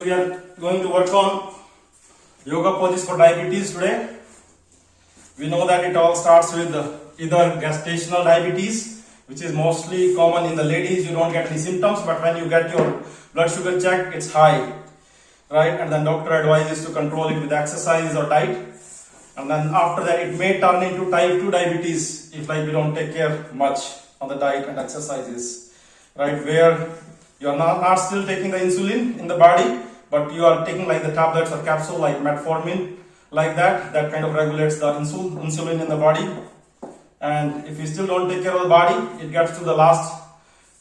We are going to work on yoga poses for diabetes today. We know that it all starts with either gestational diabetes, which is mostly common in the ladies. You don't get any symptoms, but when you get your blood sugar checked, it's high, right? And then doctor advises to control it with exercise or diet. And then after that, it may turn into type 2 diabetes if we don't take care much on the diet and exercises, right? Where you are not still taking the insulin in the body, but you are taking like the tablets or capsule like metformin, like that kind of regulates the insulin in the body. And if you still don't take care of the body, it gets to the last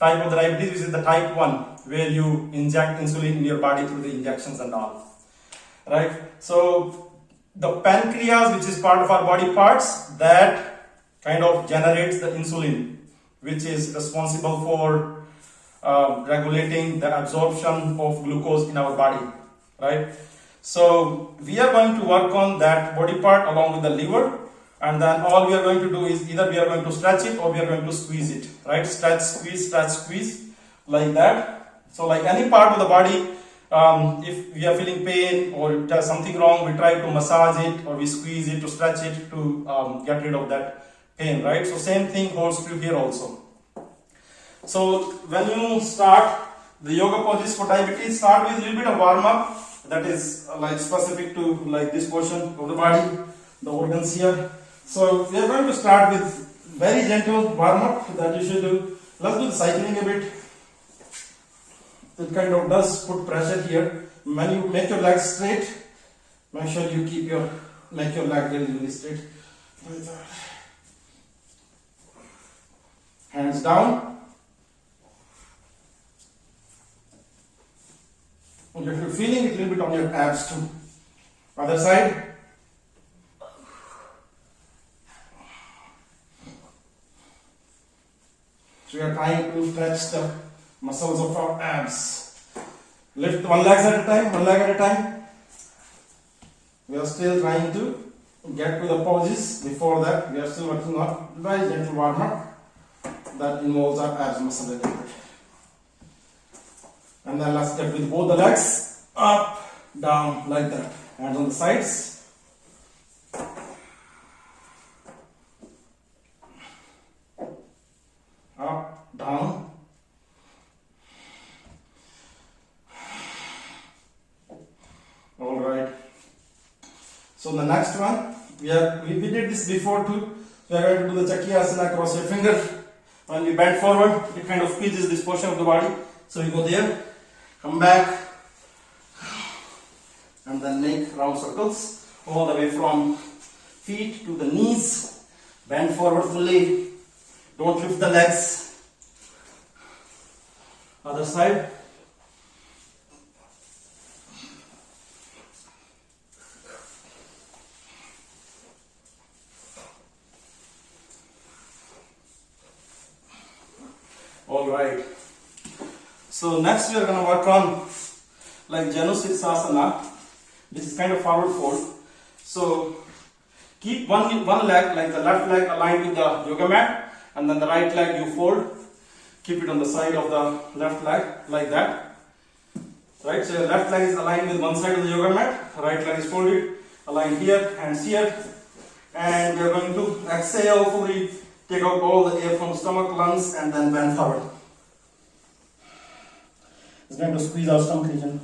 type of the diabetes, which is the type 1, where you inject insulin in your body through the injections and all, right? So the pancreas, which is part of our body parts, that kind of generates the insulin, which is responsible for regulating the absorption of glucose in our body, right? So we are going to work on that body part along with the liver, and then all we are going to do is either we are going to stretch it or we are going to squeeze it, right? Stretch, squeeze, like that. So like any part of the body, if we are feeling pain or if there's something wrong, we try to massage it or we squeeze it to stretch it to get rid of that pain, right? So same thing holds true here also. So when you start the yoga poses for diabetes, start with a little bit of warm up that is like specific to like this portion of the body, the organs here. So we are going to start with very gentle warm up that you should do. Let's do the cycling a bit. It kind of does put pressure here. When you make your legs straight, make sure you make your leg really straight. Hands down. And you're feeling it a little bit on your abs too. Other side. So we are trying to stretch the muscles of our abs. Lift one leg at a time. We are still trying to get to the poses. Before that, we are still working on very gentle warm up that involves our abs muscle a little bit. And then let's get with both the legs up, down, like that. Hands on the sides. Up, down. All right. So the next one, we did this before too. We are going to do the Chakrasana, cross your finger. When we bend forward, it kind of squeezes this portion of the body. So you go there, come back, and then make round circles all the way from feet to the knees. Bend forward fully. Don't lift the legs. Other side. All right. So next we are going to work on like Janu Sirsasana. This is kind of forward fold. So keep one leg, like the left leg, aligned with the yoga mat, and then the right leg you fold. Keep it on the side of the left leg, like that. Right. So your left leg is aligned with one side of the yoga mat. Right leg is folded, aligned here, hands here, and we are going to exhale fully. Take out all the air from stomach, lungs, and then bend forward. It's going to squeeze our stomach region.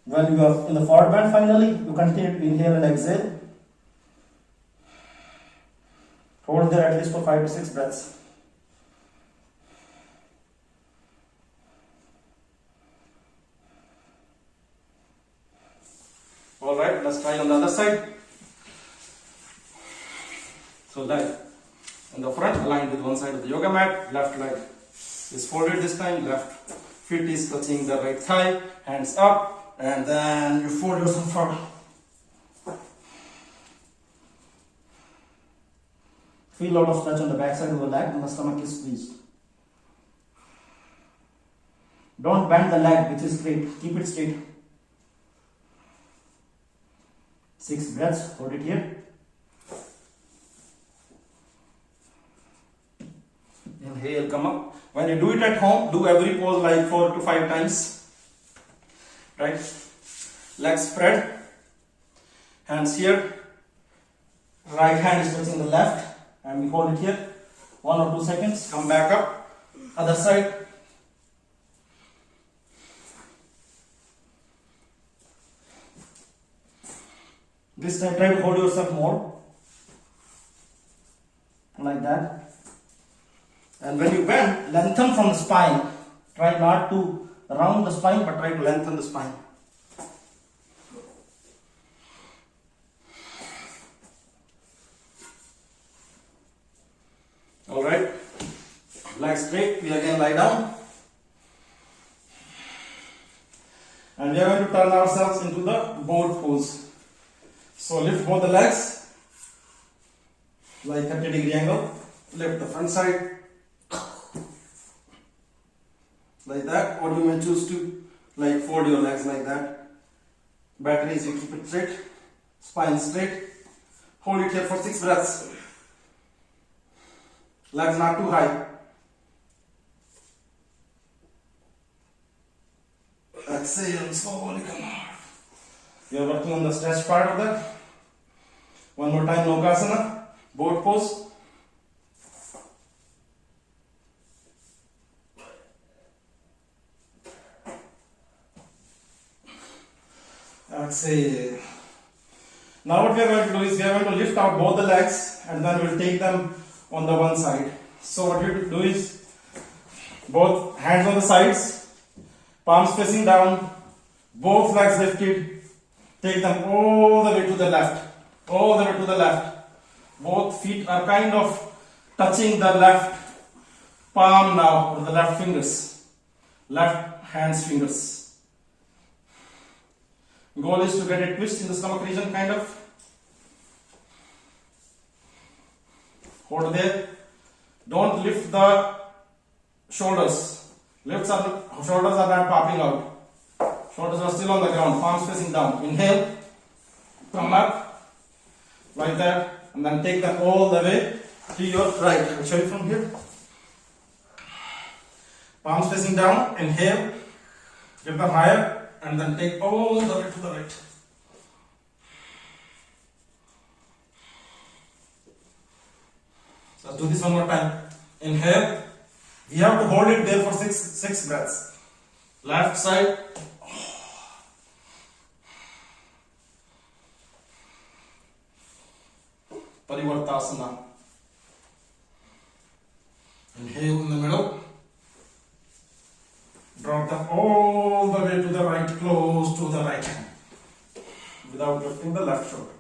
When you are in the forward bend finally, you continue to inhale and exhale. Hold there at least for 5 to 6 breaths. Alright, let's try on the other side. So leg in the front, aligned with one side of the yoga mat, left leg is folded this time, left foot is touching the right thigh, hands up, and then you fold yourself forward. Feel a lot of stretch on the back side of the leg and the stomach is squeezed. Don't bend the leg which is straight, keep it straight. 6 breaths, hold it here. Inhale, come up. When you do it at home, do every pose like 4 to 5 times. Right? Legs spread. Hands here. Right hand is touching the left. And we hold it here. 1 or 2 seconds. Come back up. Other side. This time try to hold yourself more. Like that. And when you bend, lengthen from the spine. Try not to round the spine, but try to lengthen the spine. Alright. Legs straight. We again lie down. And we are going to turn ourselves into the boat pose. So lift both the legs. Like 30-degree angle. Lift the front side. Like that, or you may choose to like fold your legs like that. Better is you keep it straight, spine straight. Hold it here for 6 breaths. Legs not too high. Exhale, slowly come out. We are working on the stretch part of that. One more time, Lokasana, boat pose. Exhale. Now what we are going to do is we are going to lift out both the legs and then we will take them on the one side. So what you do is both hands on the sides, palms facing down, both legs lifted, take them all the way to the left, all the way to the left. Both feet are kind of touching the left palm now, or the left fingers, left hand's fingers. Goal is to get a twist in the stomach region, kind of. Hold there. Don't lift the shoulders. Shoulders are not popping out. Shoulders are still on the ground, palms facing down. Inhale, come up, like that, and then take them all the way to your right. I'll show you from here. Palms facing down, inhale, get them higher. And then take all the way to the right. So let's do this one more time. Inhale. We have to hold it there for six breaths. Left side. Parivartasana. Inhale in the middle. Drop them all the way to the right, close to the right hand, without lifting the left shoulder.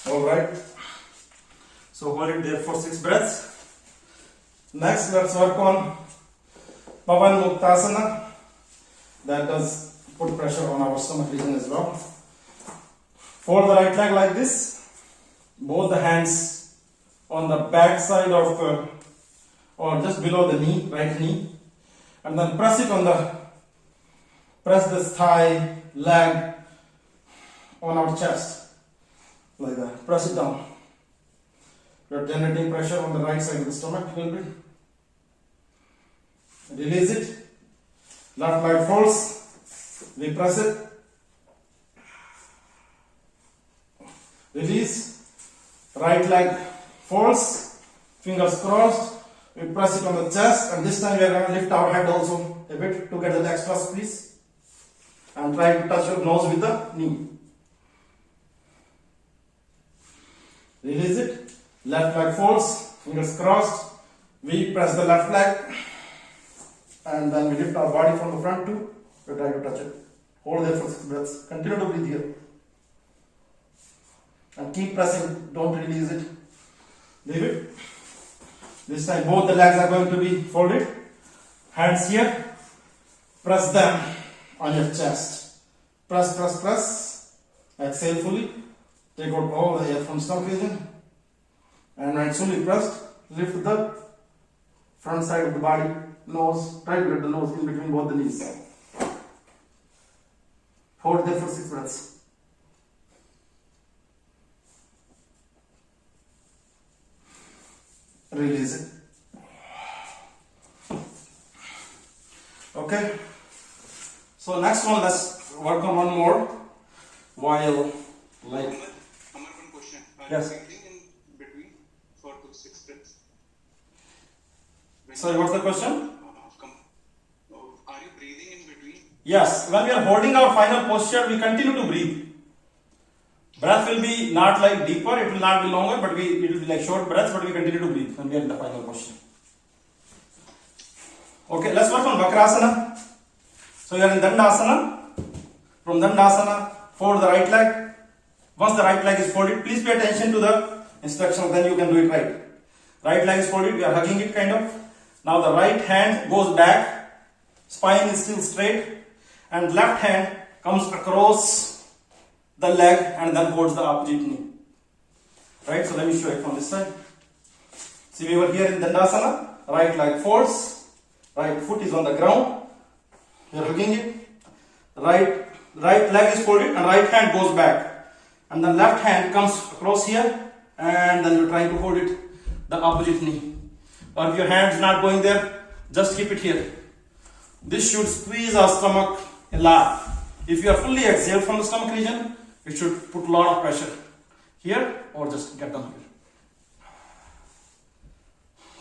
Alright, so hold it there for 6 breaths. Next, let's work on Pavan Muktasana. That does put pressure on our stomach region as well. Fold the right leg like this. Both the hands on the back side of the, or just below the knee, right knee, and then press this thigh, leg on our chest, like that. Press it down. You're generating pressure on the right side of the stomach a little bit. Release it. Left leg folds. We press it. Release. Right leg folds, fingers crossed, we press it on the chest, and this time we are going to lift our head also a bit to get the extra squeeze, and try to touch your nose with the knee. Release it, left leg folds, fingers crossed, we press the left leg, and then we lift our body from the front too, we try to touch it. Hold there for 6 breaths, continue to breathe here. And keep pressing, don't release it. Leave it. This time both the legs are going to be folded. Hands here. Press them on your chest. Press, press, press. Exhale fully. Take out all the air from stomach region. And when it's fully pressed, lift the front side of the body, nose. Try to get the nose in between both the knees. Hold there for 6 breaths. release it. Okay. So next one, let's work on one more while like. Amar, one question. Yes. Are you breathing in between for those 6 breaths? Sorry, what's the question? Are you breathing in between? Yes, when we are holding our final posture, we continue to breathe. Breath will be not like deeper, it will not be longer, but it will be like short breaths, but we continue to breathe when we are in the final posture. Okay, let's work on Vakrasana. So you are in Dandasana. From Dandasana, fold the right leg. Once the right leg is folded, please pay attention to the instructions, then you can do it right. Right leg is folded, we are hugging it kind of. Now the right hand goes back, spine is still straight, and left hand comes across the leg and then holds the opposite knee. Right, so let me show it from this side. See, we were here in Dandasana, right leg folds, right foot is on the ground, we are hugging it, right leg is folded and right hand goes back, and the left hand comes across here, and then you're trying to hold it the opposite knee. Or if your hand is not going there, just keep it here. This should squeeze our stomach a lot. If you are fully exhaled from the stomach region, it should put a lot of pressure here, or just get down here.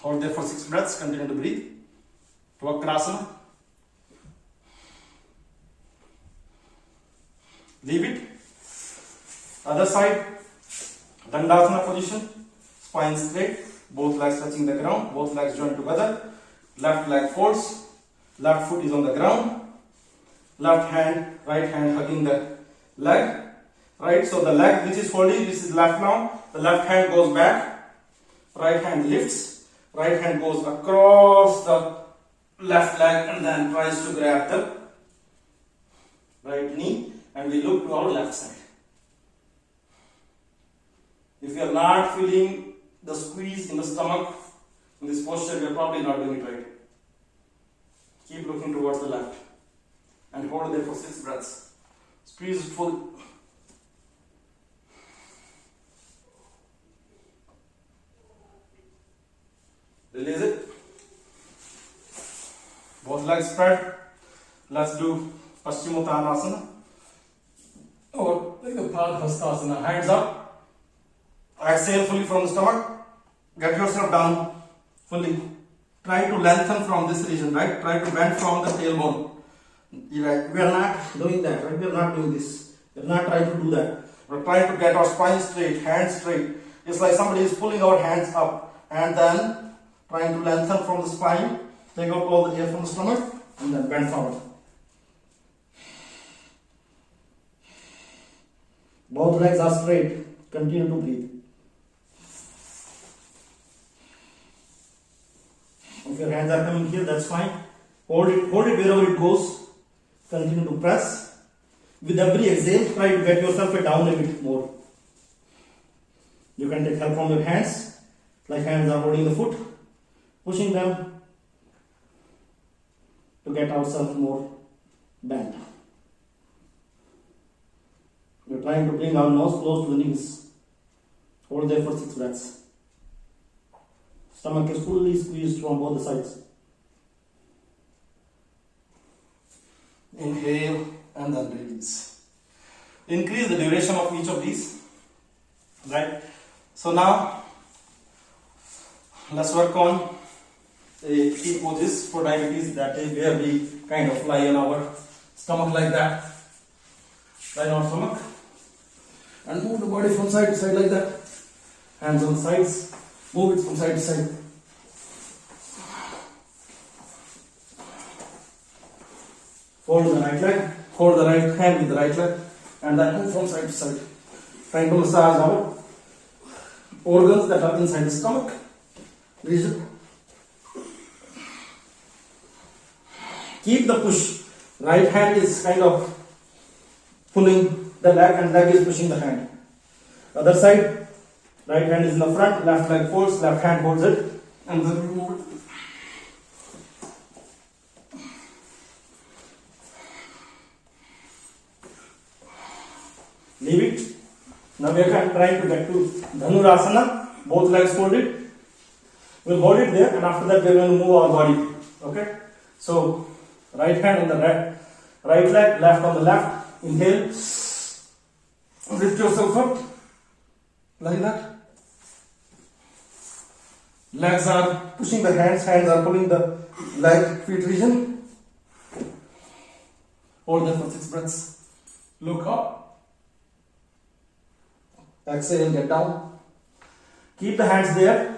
Hold there for 6 breaths, continue to breathe. Vakrasana. Leave it. Other side, Dandasana position, spine straight, both legs touching the ground, both legs joined together, left leg folds, left foot is on the ground, left hand, right hand hugging the leg, right? So the leg which is folded, this is left now, the left hand goes back, right hand lifts, right hand goes across the left leg and then tries to grab the right knee, and we look to our left side. If you are not feeling the squeeze in the stomach in this posture, you are probably not doing it right. Keep looking towards the left and hold there for 6 breaths. Squeeze it full. Release it. Both legs spread. Let's do Paschimottanasana or like the Padhastasana. Hands up. Exhale fully from the stomach. Get yourself down fully. Try to lengthen from this region, right? Try to bend from the tailbone. Right. We are not doing that, right? We are not doing this. We are not trying to do that. We are trying to get our spine straight, hands straight. It's like somebody is pulling our hands up and then trying to lengthen from the spine. Take out all the air from the stomach and then bend forward. Both legs are straight. Continue to breathe. If your hands are coming here, that's fine. Hold it wherever it goes. Continue to press. With every exhale, try to get yourself down a bit more. You can take help from your hands, like hands are holding the foot, pushing them to get ourselves more bent. We're trying to bring our nose close to the knees. Hold there for 6 breaths. Stomach is fully squeezed from both the sides. Inhale and then release. Increase the duration of each of these. Right? So now, let's work on key poses for diabetes, that is where we kind of lie on our stomach like that. Lie on our stomach. And move the body from side to side like that. Hands on the sides. Move it from side to side. Hold the right leg, hold the right hand with the right leg, and then move from side to side. Trying to massage our organs that are inside the stomach. Keep the push. Right hand is kind of pulling the leg and leg is pushing the hand. Other side, right hand is in the front, left leg folds, left hand holds it, and then we move it. Leave it. Now we are trying to get to Dhanurasana, both legs folded. We'll hold it there, and after that we're going to move our body. Okay. So right hand on the right leg, left on the left. Inhale. Lift yourself up like that. Legs are pushing the hands are pulling the leg feet region. Hold there for 6 breaths. Look up. Exhale, get down. Keep the hands there.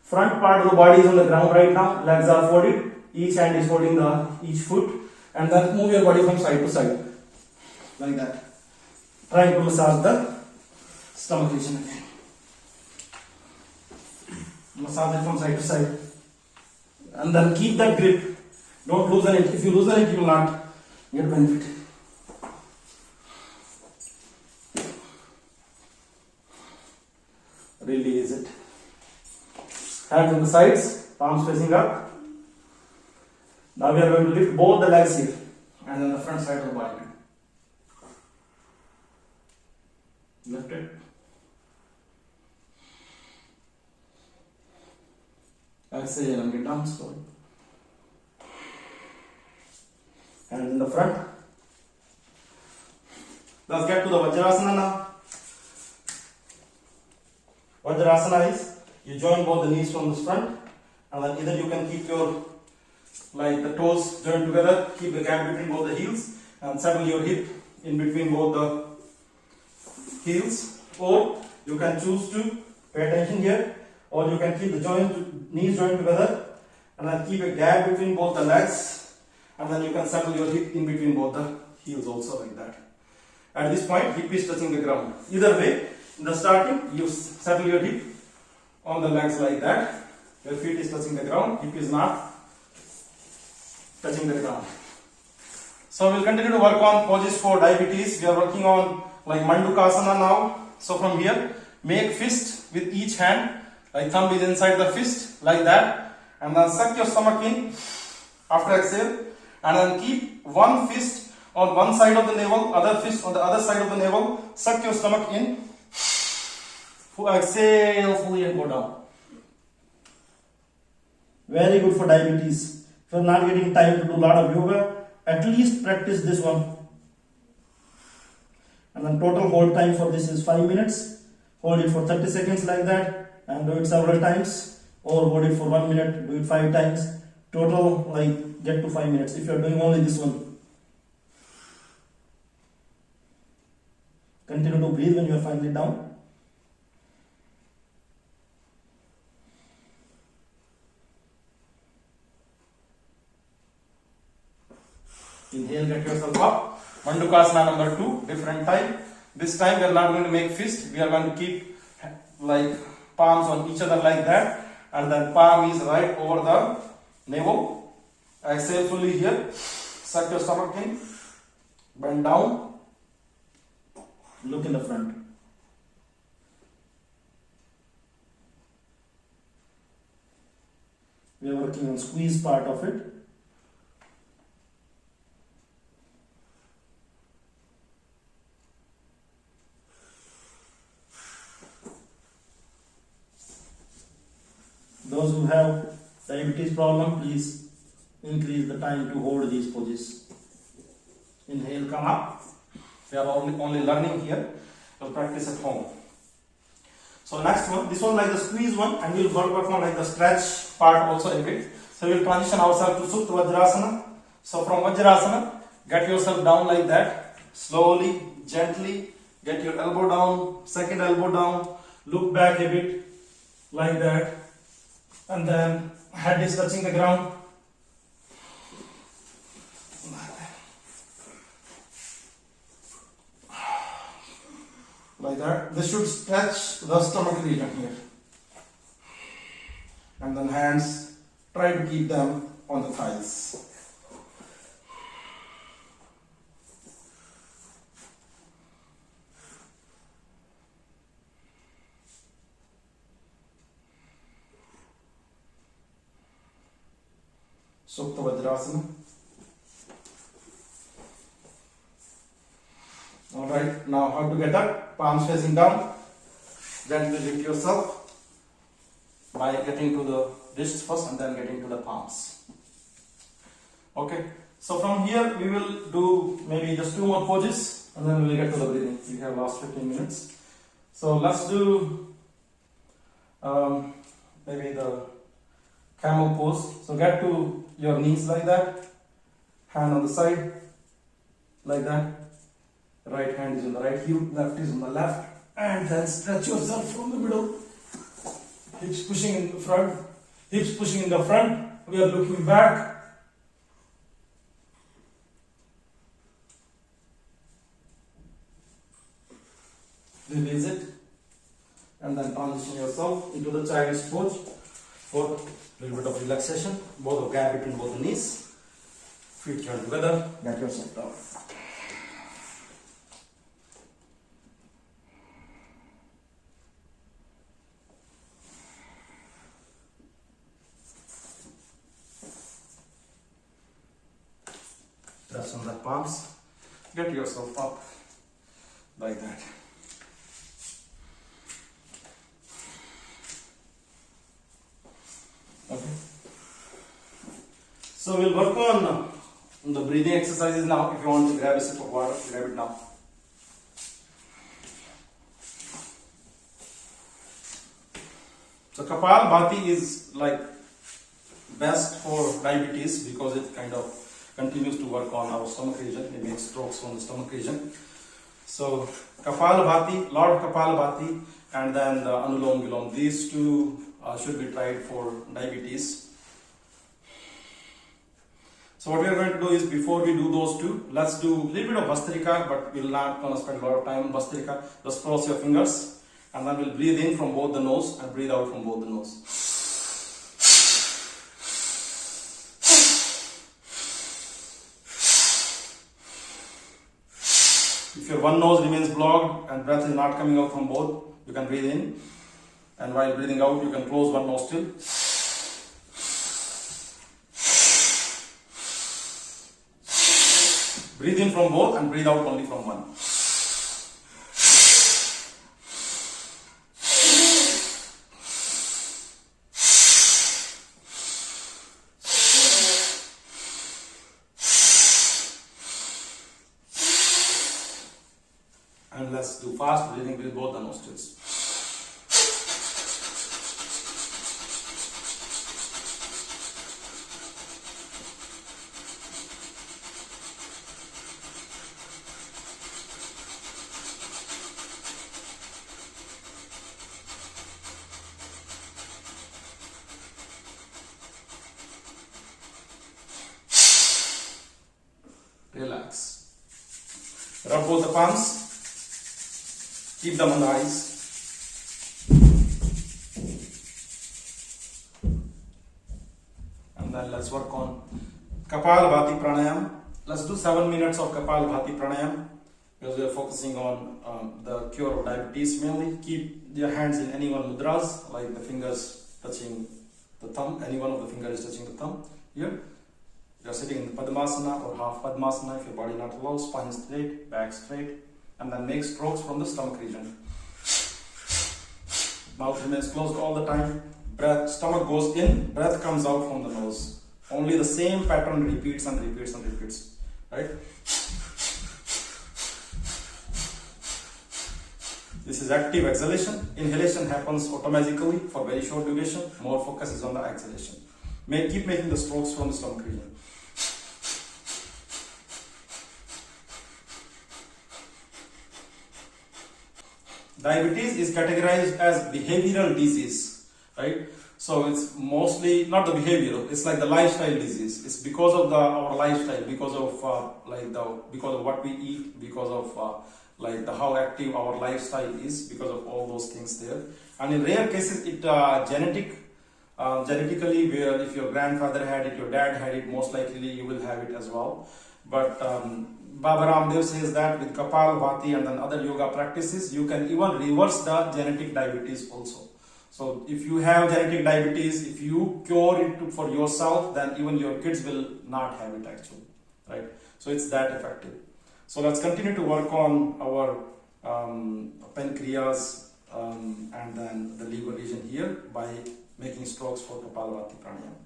Front part of the body is on the ground right now. Legs are folded. Each hand is holding each foot. And then move your body from side to side. Like that. Trying to massage the stomach region again. Massage it from side to side. And then keep that grip. Don't loosen it. If you loosen it, you will not get benefit. Release it. Hands on the sides, palms facing up. Now we are going to lift both the legs here and then the front side of the body. Lift it. Exhale and get down slowly. Hands in the front. Let's get to the Vajrasana now. Vajrasana is you join both the knees from the front, and then either you can keep your the toes joined together, keep the gap between both the heels, and settle your hip in between both the heels, or you can choose to pay attention here, or you can keep the knees joined together, and then keep a gap between both the legs, and then you can settle your hip in between both the heels also like that. At this point, hip is touching the ground. Either way, in the starting, you settle your hip on the legs like that. Your feet is touching the ground, hip is not touching the ground. So we'll continue to work on poses for diabetes. We are working on like Mandukasana now. So from here, make fist with each hand, like thumb is inside the fist like that, and then suck your stomach in after exhale, and then keep one fist on one side of the navel, other fist on the other side of the navel. Suck your stomach in. Exhale fully and go down. Very good for diabetes. If you are not getting time to do a lot of yoga, at least practice this one. And then total hold time for this is 5 minutes. Hold it for 30 seconds like that and do it several times, or hold it for 1 minute, do it 5 times. Total get to 5 minutes if you are doing only this one. Continue to breathe when you are finally down. Inhale, get yourself up. Mandukasana number 2, different type. This time we are not going to make fist. We are going to keep palms on each other like that, and then palm is right over the navel. Exhale fully here. Suck your stomach in. Bend down. Look in the front. We are working on squeeze part of it. Those who have diabetes problem, please increase the time to hold these poses. Inhale, come up. We are only learning here. We'll practice at home. So next one, this one like the squeeze one, and we'll work on the stretch part also a bit. So we'll transition ourselves to Supta Vajrasana. So from Vajrasana, get yourself down like that. Slowly, gently, get your elbow down, second elbow down, look back a bit like that. And then head is touching the ground. Like that. This should stretch the stomach region here. And then hands, try to keep them on the thighs. Supta Vajrasana. Alright, now how to get up? Palms facing down. Gently lift yourself. by getting to the wrists first and then getting to the palms. Okay, so from here we will do maybe just 2 more poses and then we will get to the breathing. We have last 15 minutes. So let's do maybe the camel pose. So get to your knees like that, hand on the side like that. Right hand is on the right heel, left is on the left, and then stretch yourself from the middle. Hips pushing in the front, hips pushing in the front. We are looking back. Release it, and then transition yourself into the child's pose for a little bit of relaxation. Both of gap between both the knees, feet joined together. Get yourself down. Press on the palms. Get yourself up like that. Okay. So we'll work on the breathing exercises now. If you want to grab a sip of water, grab it now. So Kapalbhati is like best for diabetes because it kind of continues to work on our stomach region. It makes strokes from the stomach region. So Kapalbhati, Lord Kapalbhati, and then the Anulom Vilom. These two should be tried for diabetes. So what we are going to do is, before we do those two, let's do a little bit of Bhastrika, but we'll not gonna spend a lot of time on Bhastrika. Just cross your fingers, and then we'll breathe in from both the nose and breathe out from both the nose. If your one nose remains blocked and breath is not coming out from both, you can breathe in, and while breathing out, you can close one nostril. Breathe in from both and breathe out only from one. And let's do fast breathing with both the nostrils. Relax. Rub both the palms. Keep them on the eyes. And then let's work on Kapalbhati Pranayam. Let's do 7 minutes of Kapalbhati Pranayam because we are focusing on the cure of diabetes mainly. Keep your hands in any one mudras, like the fingers touching the thumb. Any one of the fingers is touching the thumb. Here. You are sitting in the Padmasana or half Padmasana if your body not allows. Spine straight, back straight. And then make strokes from the stomach region. Mouth remains closed all the time. Breath, stomach goes in, breath comes out from the nose. Only the same pattern repeats and repeats and repeats. Right? This is active exhalation. Inhalation happens automatically for very short duration. More focus is on the exhalation. Keep making the strokes from the stomach region. Diabetes is categorized as behavioral disease, right? So it's mostly not the behavioral; it's like the lifestyle disease. It's because of our lifestyle, because of because of what we eat, because of how active our lifestyle is, because of all those things there. And in rare cases, it genetically, where if your grandfather had it, your dad had it, most likely you will have it as well. But Baba Ramdev says that with Kapalbhati and then other yoga practices, you can even reverse the genetic diabetes also. So if you have genetic diabetes, if you cure it for yourself, then even your kids will not have it actually, right? So it's that effective. So let's continue to work on our pancreas, and then the liver region here by making strokes for Kapalabhati pranayama.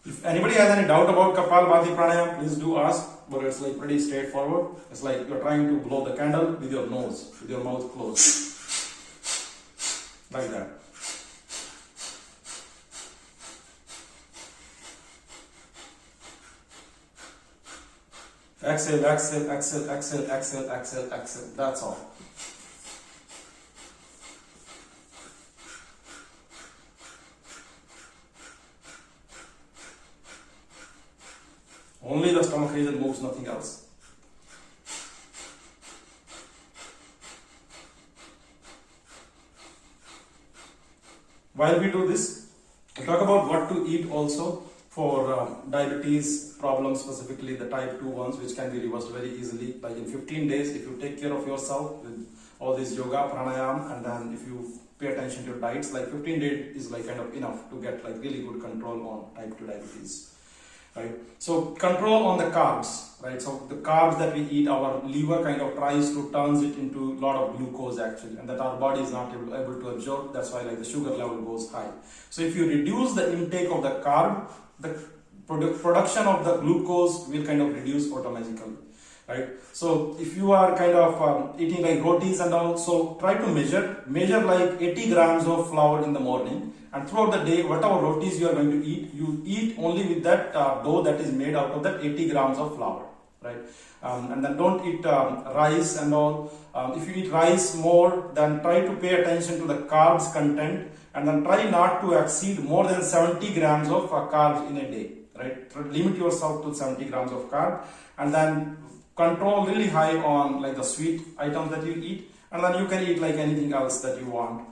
If anybody has any doubt about Kapalabhati pranayama, please do ask. But it's like pretty straightforward. It's like you're trying to blow the candle with your nose, with your mouth closed, like that. Exhale, exhale, exhale, exhale, exhale, exhale, exhale. That's all. Only the stomach region moves, nothing else. While we do this, we talk about what to eat also for diabetes problems, specifically the type 2 ones, which can be reversed very easily. Like in 15 days, if you take care of yourself with all this yoga, pranayama, and then if you pay attention to your diets, like 15 days is like kind of enough to get like really good control on type 2 diabetes. Right? So control on the carbs, right? So the carbs that we eat, our liver kind of tries to turns it into a lot of glucose actually, and that our body is not able to absorb. That's why like the sugar level goes high. So if you reduce the intake of the carb, the production of the glucose will kind of reduce automatically, right? So if you are kind of eating like rotis and all, so try to measure like 80 grams of flour in the morning, and throughout the day, whatever rotis you are going to eat, you eat only with that dough that is made out of that 80 grams of flour, right? And then don't eat rice and all. If you eat rice more, then try to pay attention to the carbs content, and then try not to exceed more than 70 grams of carbs in a day, right? Limit yourself to 70 grams of carb, and then control really high on like the sweet items that you eat, and then you can eat like anything else that you want.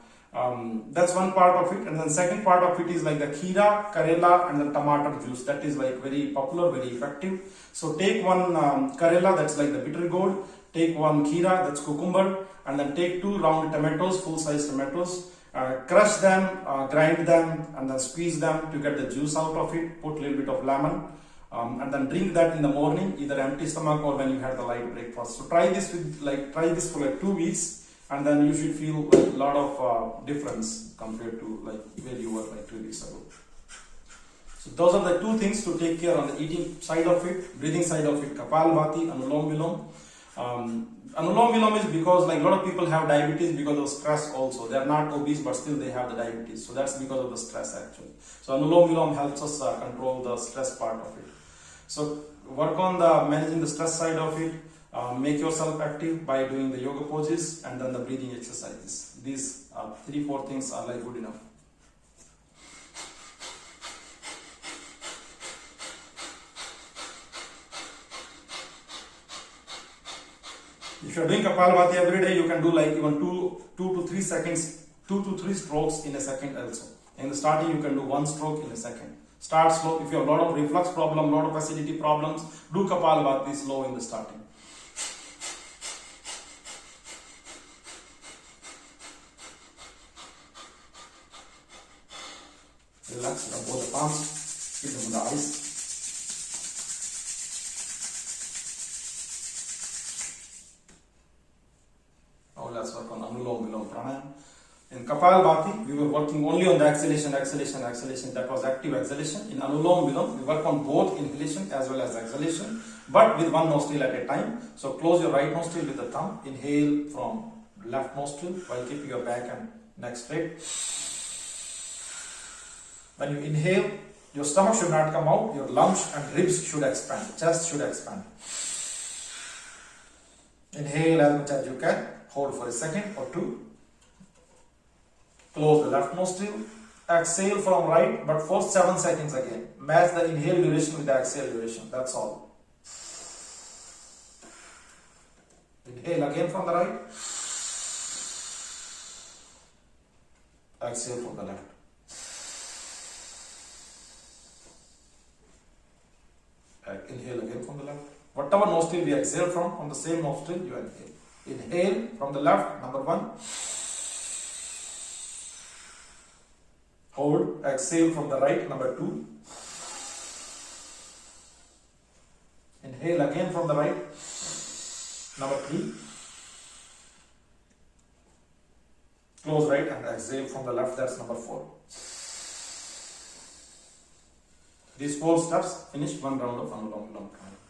That's one part of it, and then second part of it is like the kheera, karela, and the tomato juice. That is like very popular, very effective. So take one karela, that's like the bitter gourd. Take one kheera, that's cucumber, and then take 2 round tomatoes, full size tomatoes. Crush them, grind them, and then squeeze them to get the juice out of it. Put a little bit of lemon, and then drink that in the morning, either empty stomach or when you had the light breakfast. So try this for like 2 weeks. And then you should feel like a lot of difference compared to like where you were like 2 weeks ago. So those are the 2 things to take care on the eating side of it, breathing side of it, Kapalabhati, Anulom Vilom. Anulom Vilom is because like a lot of people have diabetes because of stress also. They are not obese but still they have the diabetes. So that's because of the stress actually. So Anulom Vilom helps us control the stress part of it. So work on the managing the stress side of it. Make yourself active by doing the yoga poses and then the breathing exercises. These 3-4 things are like good enough. If you are doing Kapalabhati every day, you can do like even 2 to 3 seconds, 2 to 3 strokes in a second also. In the starting, you can do 1 stroke in a second. Start slow. If you have a lot of reflux problem, a lot of acidity problems, do Kapalabhati slow in the starting. Relax, rub both the palms, hit them with the eyes. Now let's work on Anulom Vilom Pranayama. In Kapalabhati, we were working only on the exhalation. That was active exhalation. In Anulom Vilom, we work on both inhalation as well as exhalation, but with one nostril at a time. So close your right nostril with the thumb. Inhale from left nostril while keeping your back and neck straight. When you inhale, your stomach should not come out, your lungs and ribs should expand, chest should expand. Inhale as much as you can, hold for a second or 2. Close the left nostril, exhale from right, but for 7 seconds again. Match the inhale duration with the exhale duration, that's all. Inhale again from the right, exhale from the left. Inhale again from the left. Whatever nostril we exhale from the same nostril you inhale. Inhale from the left, number 1. Hold, exhale from the right, number 2. Inhale again from the right, number 3. Close right and exhale from the left, that's number 4. These 4 steps, finish 1 round of Anulom Vilom Pranayama.